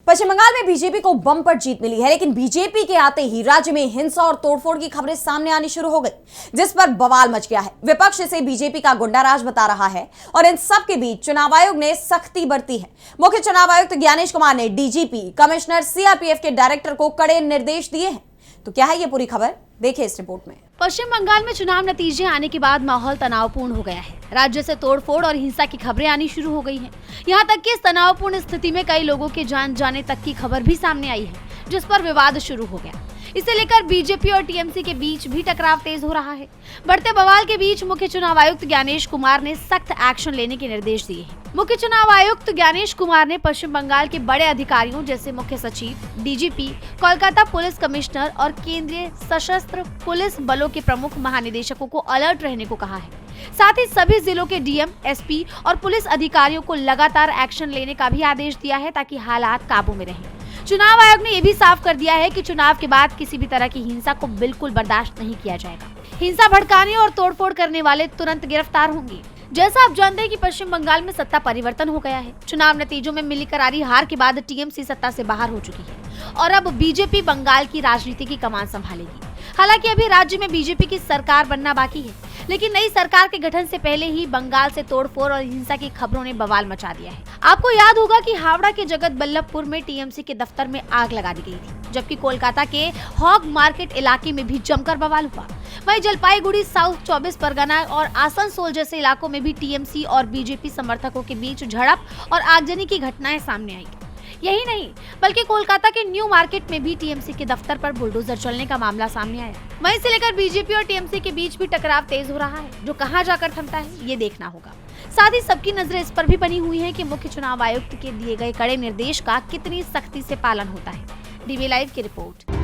पश्चिम बंगाल में बीजेपी को बम्पर जीत मिली है, लेकिन बीजेपी के आते ही राज्य में हिंसा और तोड़फोड़ की खबरें सामने आनी शुरू हो गई, जिस पर बवाल मच गया है। विपक्ष इसे बीजेपी का गुंडाराज बता रहा है और इन सब के बीच चुनाव आयोग ने सख्ती बरती है। मुख्य चुनाव आयुक्त ज्ञानेश कुमार ने डीजीपी, कमिश्नर, सीआरपीएफ के डायरेक्टर को कड़े निर्देश दिए हैं। तो क्या है ये पूरी खबर, देखिए इस रिपोर्ट में। पश्चिम बंगाल में चुनाव नतीजे आने के बाद माहौल तनावपूर्ण हो गया है। राज्य से तोड़फोड़ और हिंसा की खबरें आनी शुरू हो गई हैं। यहाँ तक कि इस तनावपूर्ण स्थिति में कई लोगों के जान जाने तक की खबर भी सामने आई है, जिस पर विवाद शुरू हो गया। इसे लेकर बीजेपी और टीएमसी के बीच भी टकराव तेज हो रहा है। बढ़ते बवाल के बीच मुख्य चुनाव आयुक्त ज्ञानेश कुमार ने सख्त एक्शन लेने के निर्देश दिए हैं। मुख्य चुनाव आयुक्त ज्ञानेश कुमार ने पश्चिम बंगाल के बड़े अधिकारियों जैसे मुख्य सचिव, डीजीपी, कोलकाता पुलिस कमिश्नर और केंद्रीय सशस्त्र पुलिस बलों के प्रमुख महानिदेशकों को अलर्ट रहने को कहा है। साथ ही सभी जिलों के डीएम, एसपी और पुलिस अधिकारियों को लगातार एक्शन लेने का भी आदेश दिया है, ताकि हालात काबू में रहें। चुनाव आयोग ने यह भी साफ कर दिया है कि चुनाव के बाद किसी भी तरह की हिंसा को बिल्कुल बर्दाश्त नहीं किया जाएगा। हिंसा भड़काने और तोड़फोड़ करने वाले तुरंत गिरफ्तार होंगे। जैसा आप जानते हैं कि पश्चिम बंगाल में सत्ता परिवर्तन हो गया है। चुनाव नतीजों में मिली करारी हार के बाद टीएमसी सत्ता से बाहर हो चुकी है और अब बीजेपी बंगाल की राजनीति की कमान संभालेगी। हालांकि अभी राज्य में बीजेपी की सरकार बनना बाकी है, लेकिन नई सरकार के गठन से पहले ही बंगाल से तोड़फोड़ और हिंसा की खबरों ने बवाल मचा दिया है। आपको याद होगा कि हावड़ा के जगत बल्लभपुर में टीएमसी के दफ्तर में आग लगा दी गई थी, जबकि कोलकाता के हॉग मार्केट इलाके में भी जमकर बवाल हुआ। वहीं जलपाईगुड़ी, साउथ 24 परगना और आसनसोल जैसे इलाकों में भी टीएमसी और बीजेपी समर्थकों के बीच झड़प और आगजनी की घटनाएं सामने आई। यही नहीं, बल्कि कोलकाता के न्यू मार्केट में भी टीएमसी के दफ्तर पर बुलडोजर चलने का मामला सामने आया। वहीं से लेकर बीजेपी और टीएमसी के बीच भी टकराव तेज हो रहा है, जो कहां जाकर थमता है ये देखना होगा। साथ ही सबकी नजरें इस पर भी बनी हुई है कि मुख्य चुनाव आयुक्त के दिए गए कड़े निर्देश का कितनी सख्ती से पालन होता है। डीवी लाइव की रिपोर्ट।